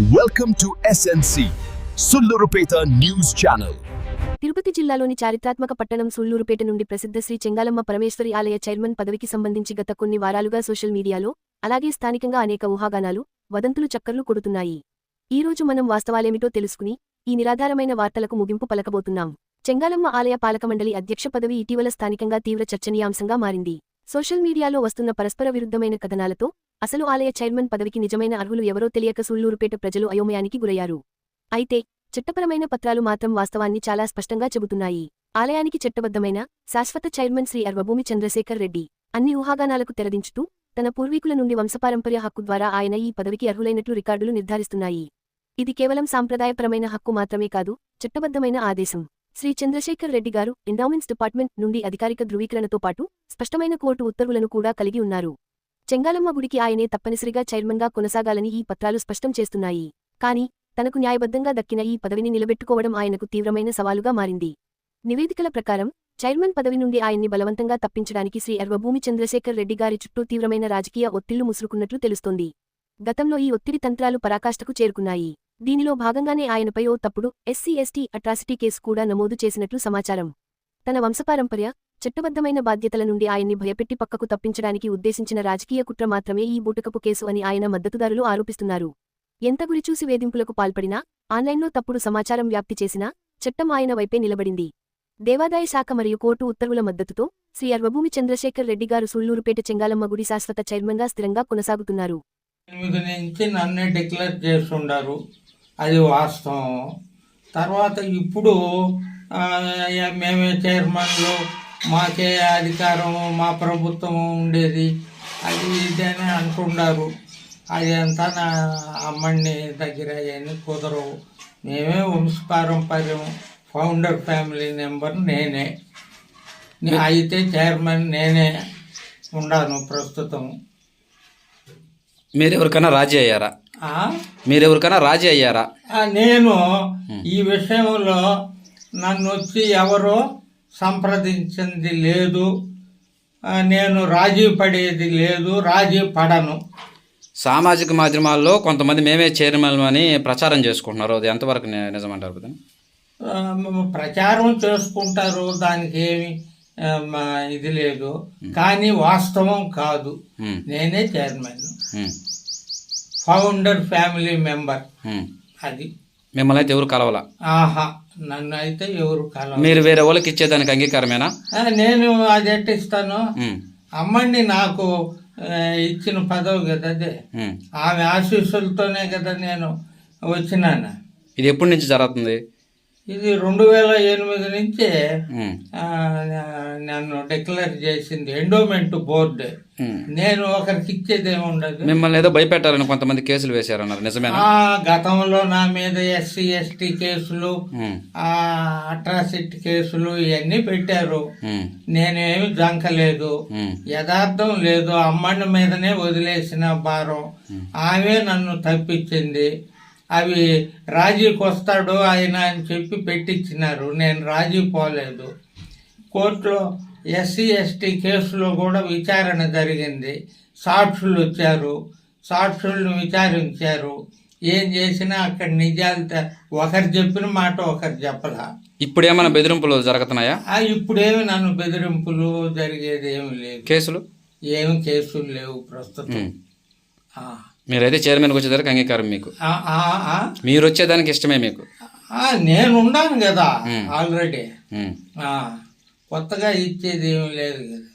Welcome to SNC Sullurpeta news channel. Tirupati జిల్లాలోని చారిత్రాత్మక పట్టణం సుల్లూరుపేట నుండి ప్రసిద్ధ శ్రీ చెంగాలమ్మ పరమేశ్వరి ఆలయ చైర్మన్ పదవికి సంబంధించి గత కొన్ని వారాలుగా సోషల్ మీడియాలో అలాగే స్థానికంగా అనేక ఊహాగానాలు వదంతులు చక్కర్లు కొడుతున్నాయి. ఈ రోజు మనం వాస్తవాలేమిటో తెలుసుకుని ఈ నిరాధారమైన వార్తలకు ముగింపు పలకబోతున్నాం. చెంగాలమ్మ ఆలయ పాలకమండలి అధ్యక్ష పదవి ఇటీవల స్థానికంగా తీవ్ర చర్చనీయాంశంగా మారింది. సోషల్ మీడియాలో వస్తున్న పరస్పర విరుద్ధమైన కథనాలతో అసలు ఆలయ చైర్మన్ పదవికి నిజమైన అర్హులు ఎవరో తెలియక సుల్లూరుపేట ప్రజలు అయోమయానికి గురయ్యారు. అయితే చట్టపరమైన పత్రాలు మాత్రం వాస్తవాన్ని చాలా స్పష్టంగా చెబుతున్నాయి. ఆలయానికి చట్టబద్ధమైన శాశ్వత చైర్మన్ శ్రీ అర్వభూమి చంద్రశేఖర్ రెడ్డి అన్ని ఊహాగానాలకు తెరదించుతూ తన పూర్వీకుల నుండి వంశపారంపర్య హక్కు ద్వారా ఆయన ఈ పదవికి అర్హులైనట్లు రికార్డులు నిర్ధారిస్తున్నాయి. ఇది కేవలం సాంప్రదాయపరమైన హక్కు మాత్రమే కాదు, చట్టబద్ధమైన ఆదేశం. శ్రీ చంద్రశేఖర్ రెడ్డి గారు ఎండౌమెంట్స్ డిపార్ట్మెంట్ నుండి అధికారిక ధృవీకరణతో పాటు స్పష్టమైన కోర్టు ఉత్తర్వులను కూడా కలిగి ఉన్నారు. చెంగాలమ్మ గుడికి ఆయనే తప్పనిసరిగా చైర్మన్గా కొనసాగాలని ఈ పత్రాలు స్పష్టం చేస్తున్నాయి. కానీ తనకు న్యాయబద్ధంగా దక్కిన ఈ పదవిని నిలబెట్టుకోవడం ఆయనకు తీవ్రమైన సవాలుగా మారింది. నివేదికల ప్రకారం చైర్మన్ పదవి నుండి ఆయన్ని బలవంతంగా తప్పించడానికి శ్రీ అర్వభూమి చంద్రశేఖర్ రెడ్డి గారి చుట్టూ తీవ్రమైన రాజకీయ ఒత్తిళ్లు ముసురుకున్నట్లు తెలుస్తోంది. గతంలో ఈ ఒత్తిడి తంత్రాలు పరాకాష్ఠకు చేరుకున్నాయి. దీనిలో భాగంగానే ఆయనపై ఓ తప్పుడు SC/ST అట్రాసిటీ కేసు కూడా నమోదు చేసినట్లు సమాచారం. తన వంశపారంపర్య చట్టబద్ధమైన బాధ్యతల నుండి ఆయన్ని భయపెట్టి పక్కకు తప్పించడానికి ఉద్దేశించిన రాజకీయ కుట్ర మాత్రమే ఈ బూటకపు కేసు అని ఆయన మద్దతుదారులు ఆరోపిస్తున్నారు. ఎంత గురిచూసి వేధింపులకు పాల్పడినా, ఆన్లైన్లో తప్పుడు సమాచారం వ్యాప్తి చేసినా చట్టం ఆయన వైపే నిలబడింది. దేవాదాయ శాఖ మరియు కోర్టు ఉత్తర్వుల మద్దతుతో శ్రీ అర్వభూమి చంద్రశేఖర్ రెడ్డి గారు సుల్లూరుపేట చెంగాలమ్మ గుడి శాశ్వత చైర్మన్గా స్థిరంగా కొనసాగుతున్నారు. 8 నుంచి నన్నే డిక్లేర్ చేస్తుండారు, అది వాస్తవం. తర్వాత ఇప్పుడు మేమే చైర్మన్లు, మాకే అధికారం, మా ప్రభుత్వం ఉండేది, అది ఇదని అంటున్నారు. అది అంతా నా అమ్మని దగ్గర అవన్నీ కుదరవు. మేమే వంశపారంపర్యం ఫౌండర్ ఫ్యామిలీ మెంబర్ నేనే. అయితే చైర్మన్ నేనే ఉన్నాను ప్రస్తుతం. మీరెవరికైనా రాజీ అయ్యారా? నేను ఈ విషయంలో నన్ను వచ్చి ఎవరో సంప్రదించింది లేదు, నేను రాజీ పడేది లేదు, రాజీ పడను. సామాజిక మాధ్యమాల్లో కొంతమంది మేమే చైర్మన్ అని ప్రచారం చేసుకుంటున్నారు, అది ఎంతవరకు నిజమంటారు? ప్రచారం చేసుకుంటారు, దానికి ఏమి ఇది లేదు, కానీ వాస్తవం కాదు. నేనే చైర్మన్, ఫౌండర్ ఫ్యామిలీ మెంబర్. అది మిమ్మల్ని అయితే ఎవరు కలవాలా? నన్ను అయితే ఎవరు కలవ. మీరు వేరే వాళ్ళకి ఇచ్చేదానికి అంగీకారమేనా? నేను అది ఎట్టిస్తాను? అమ్మని నాకు ఇచ్చిన పదవి కదా అదే, ఆమె ఆశీస్సులతోనే కదా నేను వచ్చినాను. ఇది ఎప్పటి నుంచి జరుగుతుంది? ఇది 2008 నుంచే నన్ను డిక్లేర్ చేసింది ఎండోమెంట్ బోర్డు. నేను ఒకరికి ఇచ్చేది ఏమి ఉండదు. మిమ్మల్ని ఏదో భయపెట్టాలని కొంతమంది కేసులు వేశారన్నారు, నిజమేనా? గతంలో నా మీద SC/ST కేసులు, అట్రాసిటీ కేసులు ఇవన్నీ పెట్టారు. నేనేమి జంకలేదు, యథార్థం లేదు. అమ్మని మీదనే వదిలేసిన భారం, ఆమె నన్ను తప్పించింది. అవి రాజీకి వస్తాడు ఆయన అని చెప్పి పెట్టించినారు, నేను రాజీ పోలేదు. కోర్టులో SC/ST కేసులో కూడా విచారణ జరిగింది. సాక్షులు వచ్చారు, సాక్షులను విచారించారు. ఏం చేసినా అక్కడ నిజాలు ఒకరు చెప్పిన మాట ఒకరు చెప్పలా. ఇప్పుడు ఏమైనా బెదిరింపులు జరుగుతున్నాయా? ఇప్పుడేమి నన్ను బెదిరింపులు జరిగేది ఏమి లేదు, ఏమి కేసులు లేవు ప్రస్తుతం. మీరైతే చైర్మన్కి వచ్చేదానికి అంగీకారం మీకు? మీరు వచ్చేదానికి ఇష్టమే మీకు? నేను ఉన్నాను కదా ఆల్రెడీ, కొత్తగా ఇచ్చేది ఏమి లేదు కదా.